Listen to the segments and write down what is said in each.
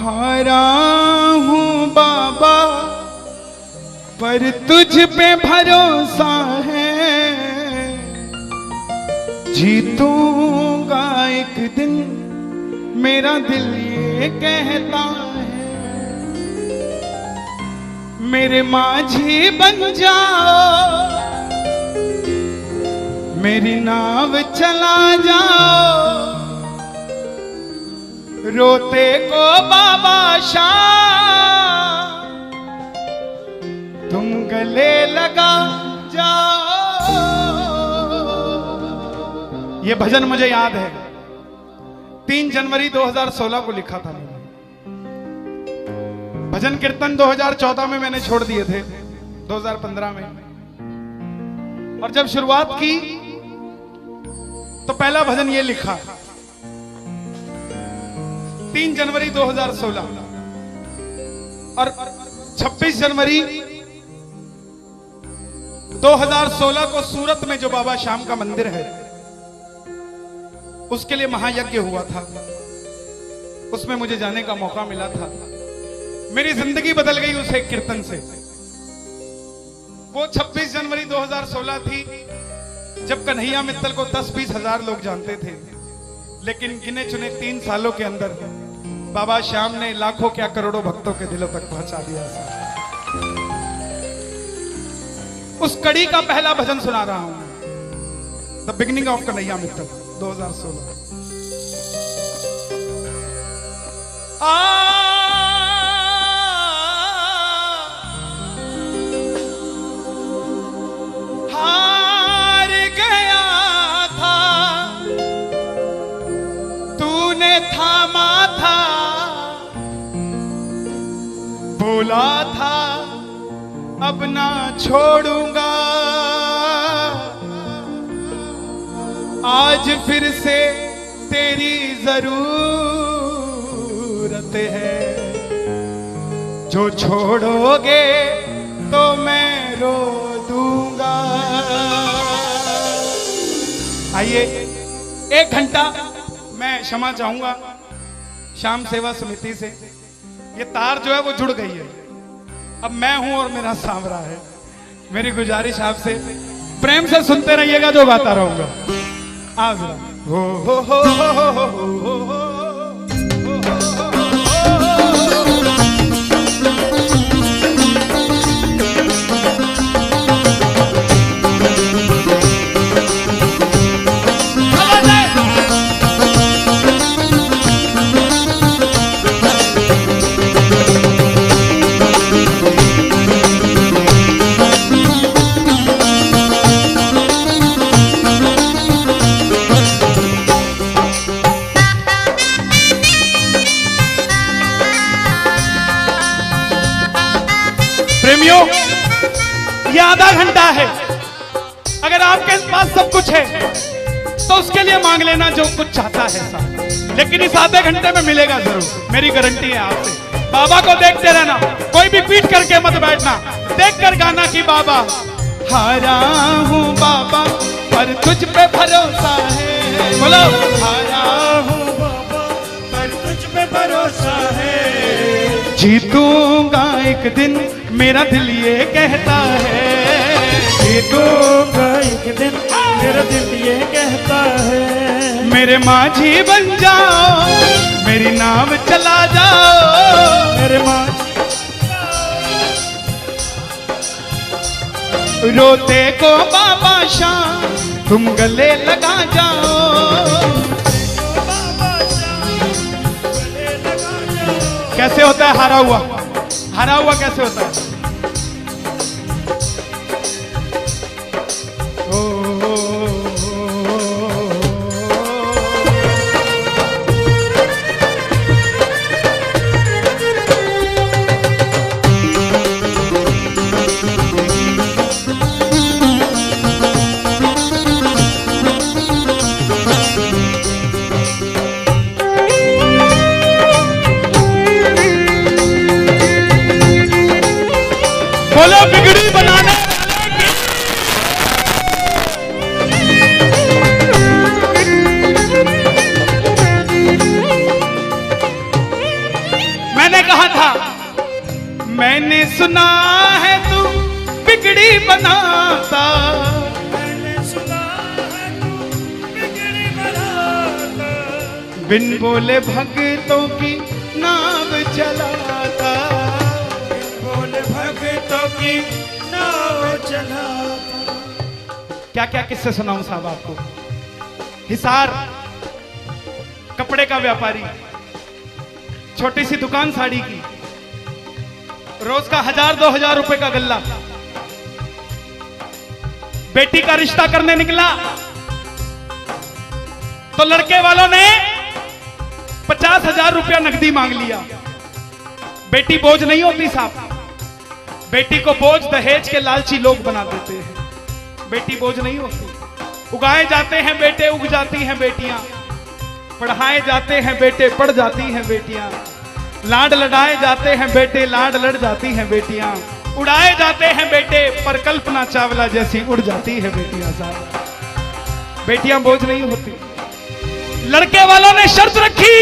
हारा हूँ बाबा पर तुझ पे भरोसा है, जीतूंगा एक दिन मेरा दिल ये कहता है। मेरे माझी बन जाओ, मेरी नाव चला जाओ, रोते को बाबा शाह तुम गले लगा जाओ। ये भजन मुझे याद है, 3 जनवरी 2016 को लिखा था मैंने। भजन कीर्तन 2014 में मैंने छोड़ दिए थे, 2015 में। और जब शुरुआत की तो पहला भजन ये लिखा 3 जनवरी 2016। और 26 जनवरी 2016 को सूरत में जो बाबा श्याम का मंदिर है उसके लिए महायज्ञ हुआ था, उसमें मुझे जाने का मौका मिला था। मेरी जिंदगी बदल गई उस एक कीर्तन से। वो 26 जनवरी 2016 थी जब कन्हैया मित्तल को 10-20 हजार लोग जानते थे, लेकिन गिने चुने 3 सालों के अंदर बाबा श्याम ने लाखों क्या करोड़ों भक्तों के दिलों तक पहुंचा दिया। उस कड़ी का पहला भजन सुना रहा हूं, the beginning of Kanhaiya Mittal 2016। हार गया था तूने थामा था, बोला था अब ना छोड़ूंगा, आज फिर से तेरी जरूरत है, जो छोड़ोगे तो मैं रो दूंगा। आइए 1 घंटा मैं क्षमा चाहूंगा श्याम सेवा समिति से। ये तार जो है वो जुड़ गई है, अब मैं हूं और मेरा सांवरा है। मेरी गुजारिश आपसे प्रेम से सुनते रहिएगा, जो गाता रहूंगा। आ जरा हो। प्रेमियों, ये आधा घंटा है। अगर आपके पास सब कुछ है तो उसके लिए मांग लेना जो कुछ चाहता है साहब, लेकिन इस आधे घंटे में मिलेगा जरूर, मेरी गारंटी है आपसे। बाबा को देखते रहना, कोई भी पीट करके मत बैठना, देख कर गाना कि बाबा हारा हूँ बाबा पर तुझ पे भरोसा है। बोलो हारा हूँ बाबा पर तुझ पे भरोसा है, जीतूंगा एक दिन मेरा दिल ये कहता है, जीतूंगा एक दिन मेरा दिल ये कहता है। मेरे माझी बन जाओ, मेरी नाव चला जाओ, मेरे माझी रोते को बाबा शाम तुम गले लगा जाओ। कैसे होता है हारा हुआ? हारा हुआ कैसे होता है? सुना है तू बिगड़ी बनाता, मैंने सुना है तू बिगड़ी बनाता, बिन बोले भक्तों की नाव चलाता, बोले भक्तों की नाव चलाता। क्या क्या किस्से सुनाऊं साहब आपको। हिसार कपड़े का व्यापारी, छोटी सी दुकान साड़ी की, रोज का 1000-2000 रुपए का गल्ला। बेटी का रिश्ता करने निकला तो लड़के वालों ने 50,000 रुपया नकदी मांग लिया। बेटी बोझ नहीं होती साहब, बेटी को बोझ दहेज के लालची लोग बना देते हैं। बेटी बोझ नहीं होती, उगाए जाते हैं बेटे, उग जाती हैं बेटियां, पढ़ाए जाते हैं बेटे, पढ़ जाती हैं बेटियां, लाड लड़ाए जाते हैं बेटे, लाड लड़ जाती हैं बेटियां, उड़ाए जाते हैं बेटे, पर कल्पना चावला जैसी उड़ जाती है बेटियां साहब। बेटियां बोझ नहीं होती। लड़के वालों ने शर्त रखी,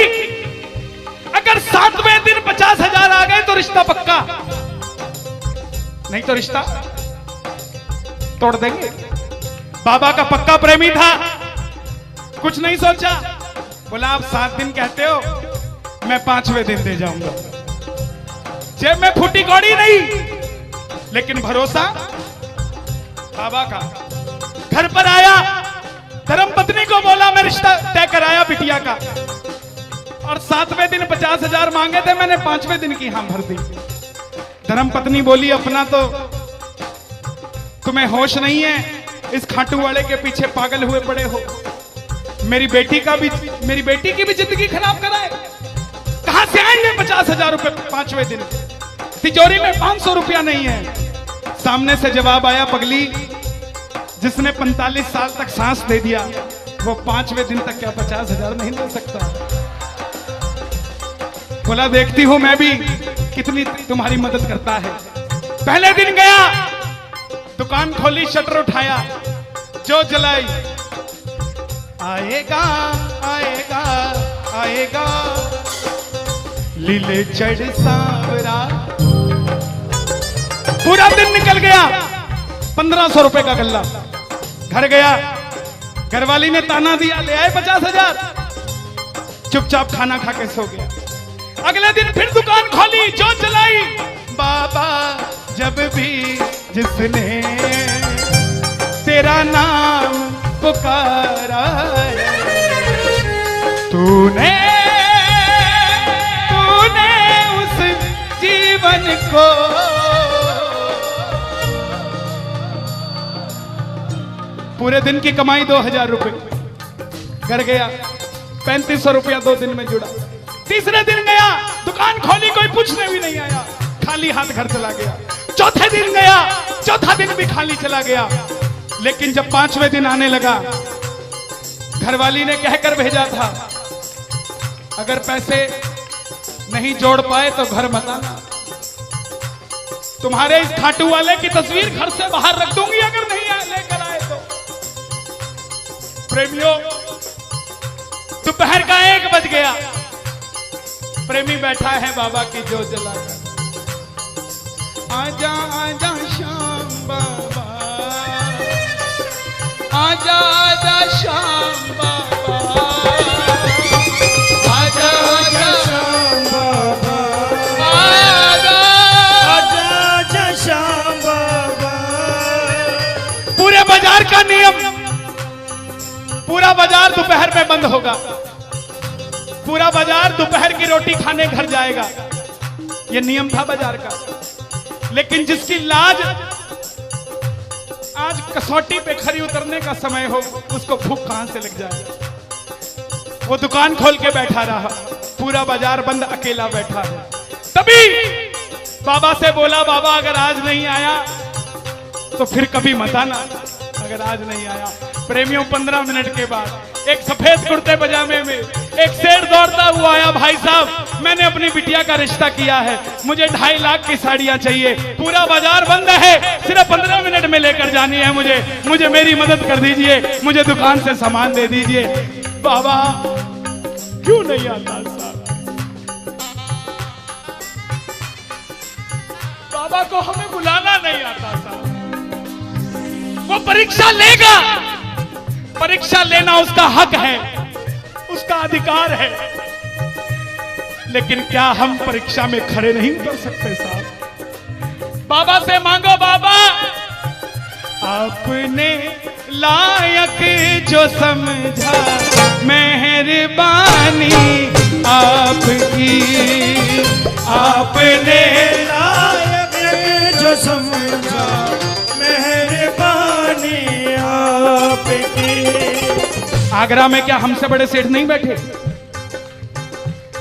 अगर 7वें दिन 50,000 आ गए तो रिश्ता पक्का, नहीं तो रिश्ता तोड़ देंगे। बाबा का पक्का प्रेमी था, कुछ नहीं सोचा, बोला आप 7 दिन कहते हो, मैं 5वें दिन दे जाऊंगा। जेब में फूटी कौड़ी नहीं, लेकिन भरोसा बाबा का। घर पर आया, धर्म पत्नी को बोला मैं रिश्ता तय कराया बिटिया का, और 7वें दिन 50,000 मांगे थे, मैंने 5वें दिन की हां भर दी। धर्म पत्नी बोली अपना तो तुम्हें होश नहीं है, इस खाटू वाले के पीछे पागल हुए पड़े हो, मेरी बेटी की भी जिंदगी खराब कराए। कहां से आएंगे 50,000 रुपए 5वें दिन, तिजोरी में 500 रुपया नहीं है। सामने से जवाब आया, पगली जिसने 45 साल तक सांस दे दिया वो 5वें दिन तक क्या 50,000 नहीं दे सकता। बोला देखती हूं मैं भी कितनी तुम्हारी मदद करता है। पहले दिन गया, दुकान खोली, शटर उठाया, जो जलाई, आएगा आएगा आएगा लीले चढ़ सांवरा। पूरा दिन निकल गया, 1500 रुपए का गल्ला। घर गया, घरवाली ने ताना दिया, ले आए 50,000, चुपचाप खाना खा के सो गया। अगले दिन फिर दुकान खोली, जो चलाई, बाबा जब भी जिसने तेरा नाम पुकारा तूने उस जीवन को पूरे दिन की कमाई 2,000 रुपए। घर गया, 3500 रुपया 2 दिन में जुड़ा। तीसरे दिन गया, दुकान खोली, कोई पूछने भी नहीं आया, खाली हाथ घर चला गया। चौथे दिन गया, चौथा दिन भी खाली चला गया। लेकिन जब 5वें दिन आने लगा, घरवाली ने कहकर भेजा था, अगर पैसे नहीं जोड़ पाए तो घर मत आना, तुम्हारे इस खाटू वाले की तस्वीर घर से बाहर रख दूंगी अगर नहीं लेकर आए तो। प्रेमियों, दोपहर का 1 बज गया, प्रेमी बैठा है बाबा की जोत जलाकर। आजा आजा श्याम बाबा, आजा आजा श्याम बाबा, आजा आजा श्याम बाबा, आजा आजा आजा श्याम बाबा। पूरे बाजार का नियम, पूरा बाजार दोपहर में बंद होगा, पूरा बाजार दोपहर की रोटी खाने घर जाएगा। यह नियम था बाजार का। लेकिन जिसकी लाज आज कसौटी पे खरी उतरने का समय हो, उसको भूख कहां से लग जाए। वो दुकान खोल के बैठा रहा, पूरा बाजार बंद, अकेला बैठा है। तभी बाबा से बोला, बाबा अगर आज नहीं आया तो फिर कभी मत आना, अगर आज नहीं आया। प्रेमियों, 15 मिनट के बाद एक सफेद कुर्ते पजामे में एक शेर दौड़ता हुआ आया, भाई साहब मैंने अपनी बिटिया का रिश्ता किया है, मुझे 2.5 लाख की साड़ियां चाहिए, पूरा बाजार बंद है, सिर्फ 15 मिनट में लेकर जानी है मुझे मेरी मदद कर दीजिए, मुझे दुकान से सामान दे दीजिए। बाबा क्यों नहीं आता साहब? बाबा को हमें बुलाना नहीं आता साहब। वो परीक्षा लेगा, परीक्षा लेना उसका हक है, उसका अधिकार है, लेकिन क्या हम परीक्षा में खड़े नहीं उतर सकते साहब? बाबा से मांगो, बाबा आपने लायक जो समझा, मेहरबानी आपकी, आपने लायक जो समझा, मेहरबानी आपकी। आगरा में क्या हमसे बड़े सेठ नहीं बैठे?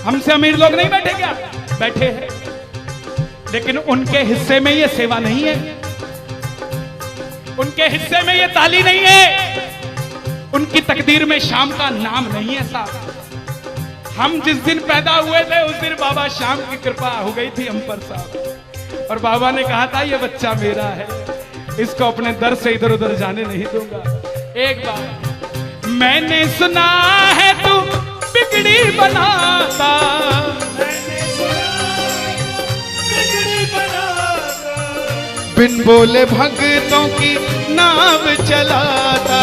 हमसे अमीर लोग नहीं बैठे क्या? बैठे हैं, लेकिन उनके हिस्से में ये सेवा नहीं है, उनके हिस्से में ये ताली नहीं है, उनकी तकदीर में शाम का नाम नहीं है साहब। हम जिस दिन पैदा हुए थे उस दिन बाबा शाम की कृपा हो गई थी हम पर साहब, और बाबा ने कहा था ये बच्चा मेरा है, इसको अपने दर से इधर उधर जाने नहीं दूंगा। एक बार मैंने सुना है तू बिगड़ी बनाता, बिन बोले भक्तों की नाव चलाता,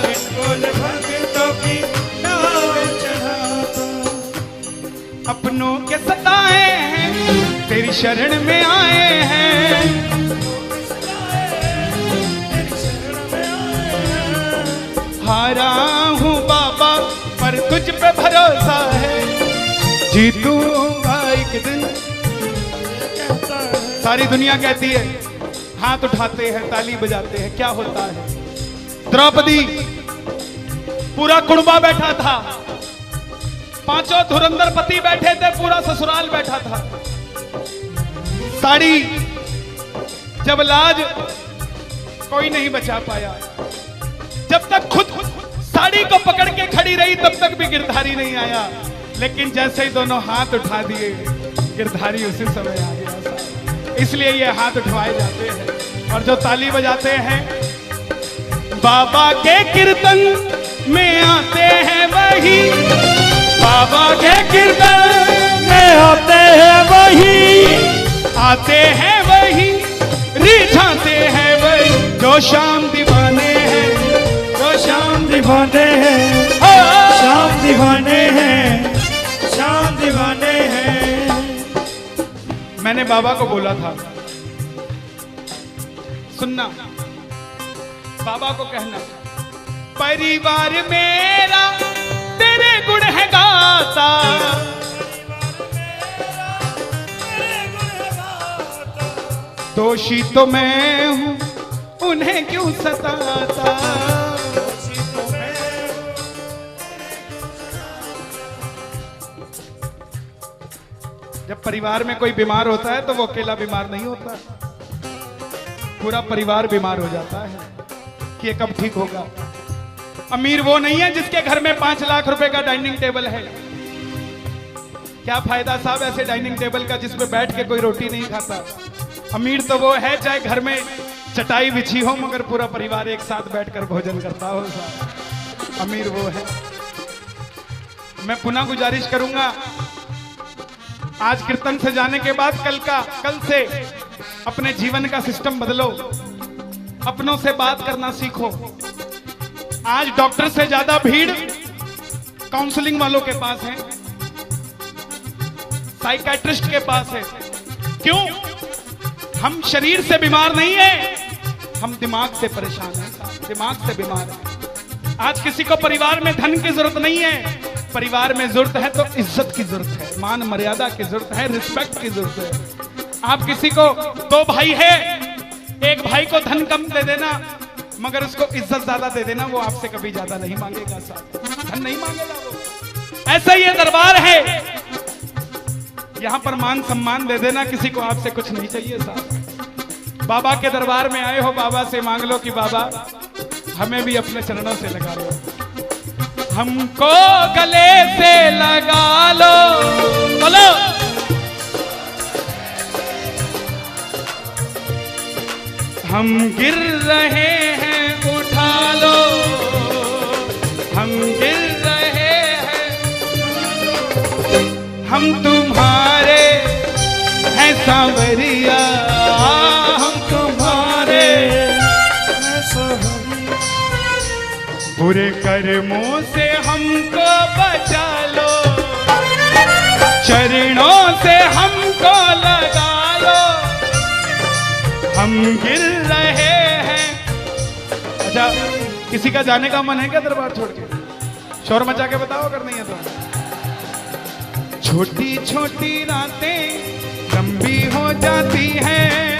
बिन बोले भक्तों की नाव चलाता। अपनों के सताए हैं तेरी शरण में आए हैं, हारा हूँ बाबा पर तुझ पे भरोसा है, जीतूंगा एक दिन। सारी दुनिया कहती है, हाथ उठाते हैं, ताली बजाते हैं, क्या होता है? द्रौपदी पूरा कुड़बा बैठा था, पांचों धुरंधर पति बैठे थे, पूरा ससुराल बैठा था। साड़ी जब लाज कोई नहीं बचा पाया, जब तक खुद साड़ी को पकड़ के खड़ी रही तब तक भी गिरधारी नहीं आया, लेकिन जैसे ही दोनों हाथ उठा दिए गिरधारी उसी समय आ गया। इसलिए ये हाथ उठवाए जाते हैं और जो ताली बजाते हैं बाबा के कीर्तन में आते हैं वही, बाबा के कीर्तन में आते हैं वही, आते हैं वही, रिझाते हैं वही, जो शाम दीवाने हैं, जो शाम दीवाने हैं, शाम दीवाने हैं, शाम दीवाने हैं। मैंने बाबा को बोला था, सुनना, बाबा को कहना, परिवार मेरा तेरे गुण है गाता, दोषी तो मैं हूं उन्हें क्यों सताता। जब परिवार में कोई बीमार होता है तो वो अकेला बीमार नहीं होता, पूरा परिवार बीमार हो जाता है कि ये कब ठीक होगा। अमीर वो नहीं है जिसके घर में 5 लाख रुपए का डाइनिंग टेबल है। क्या फायदा साहब ऐसे डाइनिंग टेबल का जिसमें बैठ के कोई रोटी नहीं खाता। अमीर तो वो है चाहे घर में चटाई बिछी हो मगर पूरा परिवार एक साथ बैठकर भोजन करता हो साहब, अमीर वो है। मैं पुनः गुजारिश करूंगा, आज कीर्तन से जाने के बाद कल से अपने जीवन का सिस्टम बदलो, अपनों से बात करना सीखो। आज डॉक्टर से ज्यादा भीड़ काउंसलिंग वालों के पास है, साइकियाट्रिस्ट के पास है। क्यों? हम शरीर से बीमार नहीं है, हम दिमाग से परेशान हैं, दिमाग से बीमार हैं। आज किसी को परिवार में धन की जरूरत नहीं है, परिवार में जरूरत है तो इज्जत की जरूरत है, मान मर्यादा की जरूरत है, रिस्पेक्ट की जरूरत है। आप किसी को 2 भाई है, एक भाई को धन कम दे देना मगर उसको इज्जत ज्यादा दे देना, वो आपसे कभी ज्यादा नहीं मांगेगा साहब, धन नहीं मांगेगा वो। ऐसा ये दरबार है, यहां पर मान सम्मान दे देना, किसी को आपसे कुछ नहीं चाहिए साहब। बाबा के दरबार में आए हो, बाबा से मांग लो कि बाबा हमें भी अपने चरणों से लगा लो, हमको गले से लगा लो, बोलो हम गिर रहे हैं उठा लो, हम गिर रहे हैं, हम तुम्हारे हैं सांवरिया। कर्मों से हमको बचा लो, चरणों से हमको लगा लो, हम गिर रहे हैं। अच्छा, किसी का जाने का मन है क्या दरबार छोड़ के? शोर मचा के बताओ अगर नहीं है तो। छोटी छोटी रातें लंबी हो जाती हैं,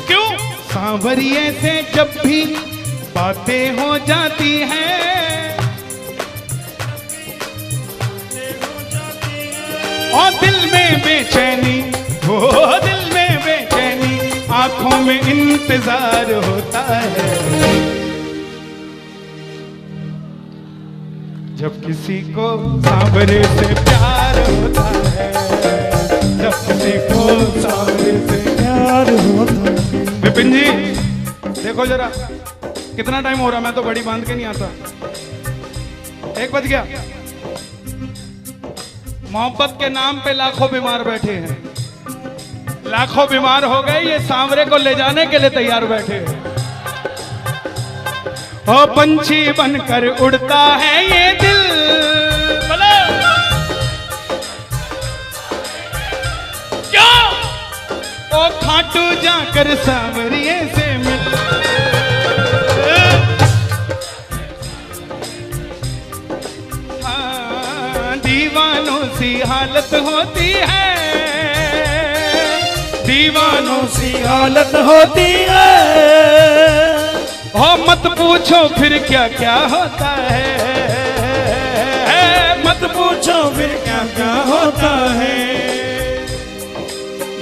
क्यों? सांवरिये से जब भी बातें हो जाती हैं, और दिल में बेचैनी, हो दिल में बेचैनी, आंखों में इंतजार होता है। जब किसी को सांवरे से प्यार होता है, जब किसी को सांवरे से प्यार होता है। विपिन जी देखो जरा कितना टाइम हो रहा, मैं तो घड़ी बांध के नहीं आता। 1 बज गया। मोहब्बत के नाम पे लाखों बीमार बैठे हैं, लाखों बीमार हो गए, ये सांवरे को ले जाने के लिए तैयार बैठे हैं। ओ पंछी बनकर उड़ता है ये दिल, बोलो क्या? ओ खाटू जाकर सांवरिये से मिल, हाँ, दीवानों सी हालत होती है, दीवानों सी हालत होती है। हो मत पूछो फिर क्या क्या होता है, मत पूछो फिर क्या क्या होता है।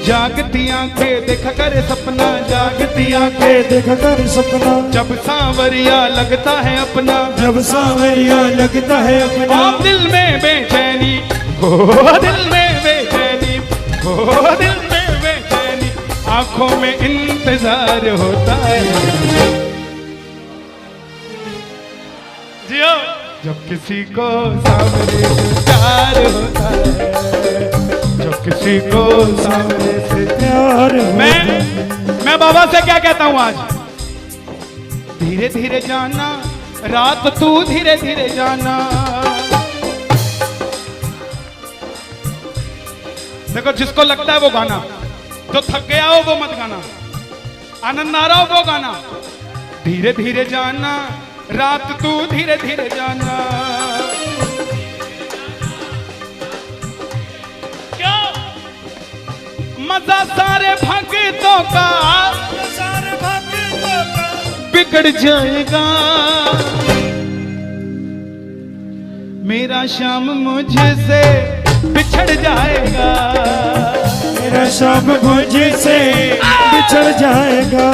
जागती आंखें देखा कर सपना, जागती आंखें देखा कर सपना, जब सांवरिया लगता है अपना, जब सांवरिया लगता है अपना। और दिल में बेचैनी, हो दिल में बेचैनी, हो दिल में बेचैनी, आंखों में इंतजार होता है। जियो जब किसी को सांवरे से प्यार होता है, जब किसी को सांवरे से प्यार मैं बाबा से क्या कहता हूं आज? धीरे धीरे जाना, रात तू धीरे धीरे जाना। देखो जिसको लगता है वो गाना, जो थक गया हो वो मत गाना, आनंद आ रहा हो वो गाना। धीरे धीरे जाना, रात तू धीरे धीरे जाना। क्या मजा सारे भक्तों का, सारे भक्तों का बिगड़ जाएगा। मेरा श्याम मुझसे बिछड़ जाएगा, मेरा शाम मुझसे बिछड़ जाएगा,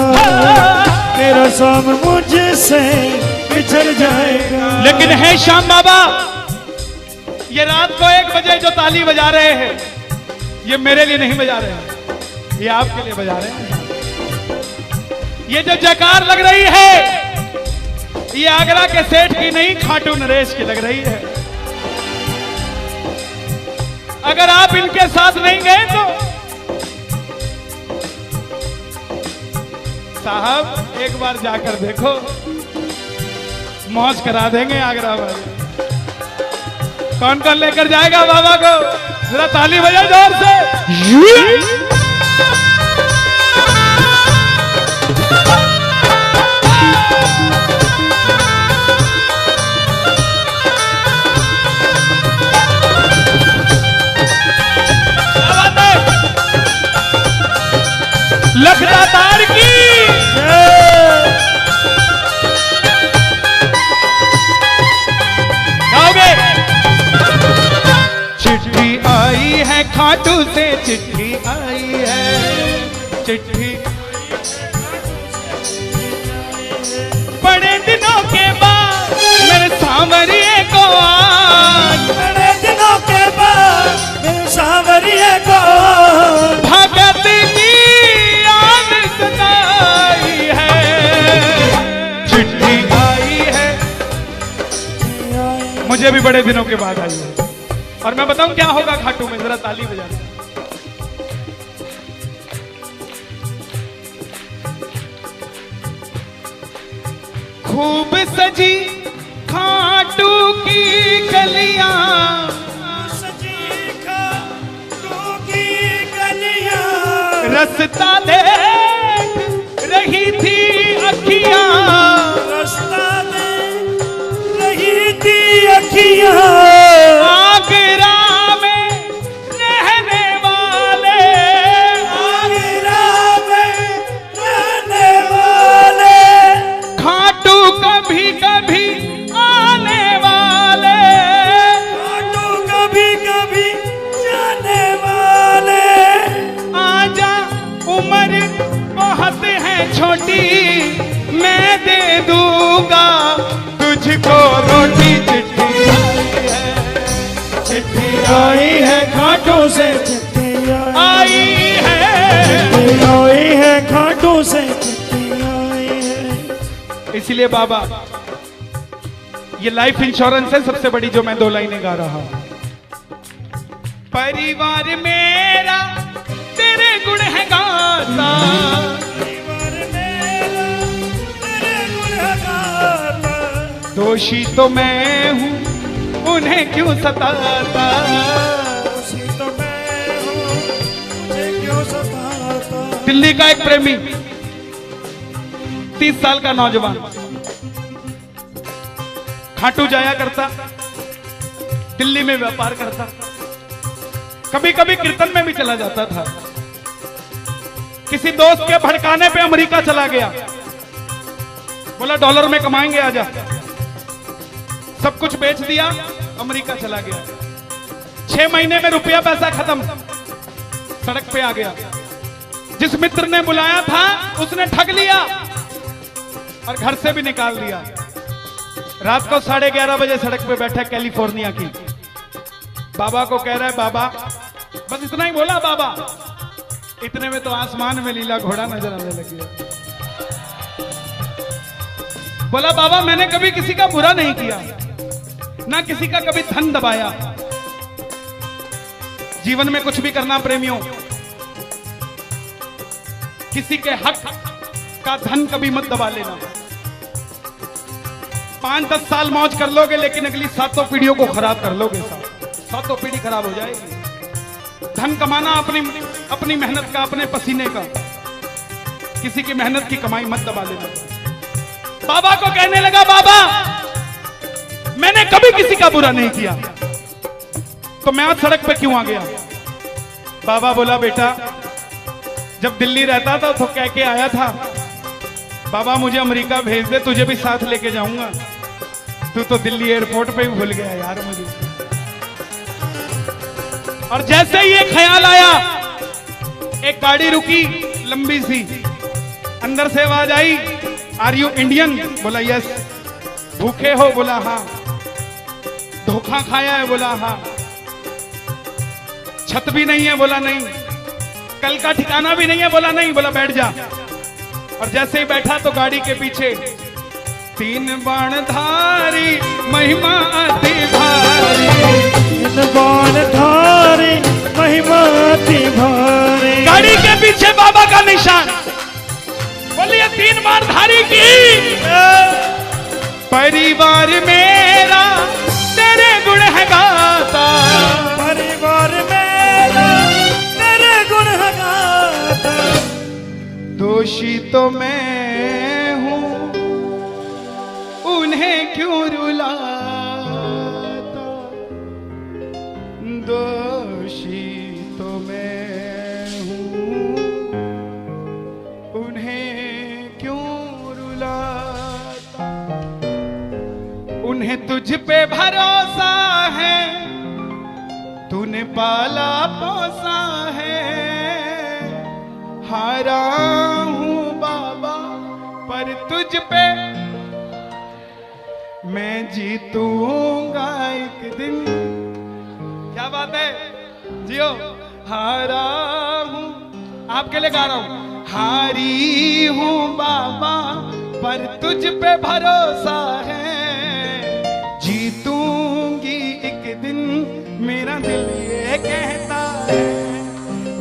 मेरा शाम मुझसे बिछड़ जाएगा। लेकिन है श्याम बाबा, ये रात को 1 बजे जो ताली बजा रहे हैं, ये मेरे लिए नहीं बजा रहे हैं, ये आपके लिए बजा रहे हैं। ये जो जयकार लग रही है, ये आगरा के सेठ की नहीं, खाटू नरेश की लग रही है। अगर आप इनके साथ नहीं गए तो साहब एक बार जाकर देखो, मौज करा देंगे आगरा वाले। कौन कौन लेकर जाएगा बाबा को? जरा ताली बजाओ जोर से। लखदातार की गाओगे? चिट्ठी आई है खाटू से, चिट्ठी आई है, चिट्ठी बड़े दिनों के बाद मेरे सांवरिये को आज, बड़े दिनों के बाद मेरे सांवरिये को भगत की याद सताई है। चिट्ठी आई है, मुझे भी बड़े दिनों के बाद आई है। और मैं बताऊं क्या होगा खाटू में, जरा ताली बजा दो। खूब सजी खाटू की गलियां, सजी खाटू की गलियां, रास्ता देख रही थी अखियां, रास्ता देख रही थी अखियां, आगरा में रहने वाले, आगरा में रहने वाले, खाटू कभी कभी आने वाले, खाटू कभी कभी जाने वाले, आजा उम्र बहुत है छोटी, मैं दे दूंगा तुझको रोटी। चिट्ठी आई है खाटू से, चिट्ठी आई है, आई है खाटू से, चिट्ठी आई है। इसलिए बाबा ये लाइफ इंश्योरेंस है सबसे बड़ी जो मैं 2 लाइनें गा रहा हूं। परिवार मेरा तेरे गुण है गाता, परिवार मेरा तेरे गुण है गाता, दोषी तो मैं हूं उन्हें क्यों सताता, दोषी तो मैं हूं मुझे क्यों सताता। दिल्ली का एक प्रेमी 30 साल का नौजवान खाटू जाया करता, दिल्ली में व्यापार करता, कभी कभी कीर्तन में भी चला जाता था। किसी दोस्त के भड़काने पे अमेरिका चला गया, बोला डॉलर में कमाएंगे आजा, सब कुछ बेच दिया, अमेरिका चला गया। 6 महीने में रुपया पैसा खत्म, सड़क पे आ गया। जिस मित्र ने बुलाया था उसने ठग लिया और घर से भी निकाल दिया। रात को 11:30 बजे सड़क पे बैठा कैलिफोर्निया की, बाबा को कह रहा है बाबा, बस इतना ही बोला बाबा, इतने में तो आसमान में लीला घोड़ा नजर आने लग गया। बोला बाबा मैंने कभी किसी का बुरा नहीं किया, ना किसी का कभी धन दबाया। जीवन में कुछ भी करना प्रेमियों, किसी के हक का धन कभी मत दबा लेना। 5-10 साल मौज कर लोगे लेकिन अगली 7 पीढ़ियों को खराब कर लोगे। 7 पीढ़ी खराब हो जाएगी। धन कमाना अपनी मेहनत का, अपने पसीने का, किसी की मेहनत की कमाई मत दबा लेना। बाबा को कहने लगा बाबा मैंने कभी किसी का बुरा नहीं किया, तो मैं आज सड़क पे क्यों आ गया। बाबा बोला बेटा जब दिल्ली रहता था तो कह के आया था बाबा मुझे अमेरिका भेज दे, तुझे भी साथ लेके जाऊंगा। तू तो दिल्ली एयरपोर्ट पे ही भूल गया यार मुझे। और जैसे ही ये ख्याल आया, एक गाड़ी रुकी लंबी सी, अंदर से आवाज आई आर यू इंडियन? बोला यस। भूखे हो? बोला हाँ। धोखा खाया है? बोला हाँ। छत भी नहीं है? बोला नहीं। कल का ठिकाना भी नहीं है? बोला नहीं। बोला बैठ जा। और जैसे ही बैठा तो गाड़ी के पीछे 3 बाणधारी महिमा अति भारी, 3 बाणधारी महिमा अति भारी। गाड़ी के पीछे बाबा का निशान। बोलिए 3 बाणधारी की। परिवार मेरा तेरे गुण है गाता, परिवार मेरा तेरे गुण है गाता। दोषी तो मैं हूं उन्हें क्यों रुलाता, दोषी तो मैं हूं उन्हें क्यों रुलाता। उन्हें तुझ पे भरोसा है, तूने पाला पोसा है। हारा हूं बाबा पर तुझ पे मैं जीतूंगा एक दिन। क्या बात है, जियो। हारा हूं, आपके लिए गा रहा हूं। हारी हूं बाबा पर तुझ पे भरोसा है, जीतूंगी एक दिन मेरा दिल ये कहता है।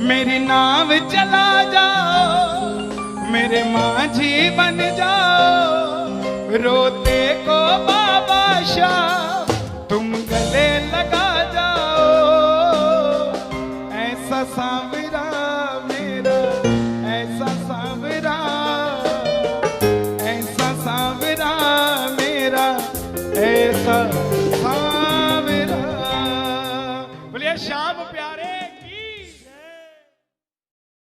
मेरी नाव चला जाओ, मेरे माझी बन जाओ, रोते को बाबा शाह तुम गले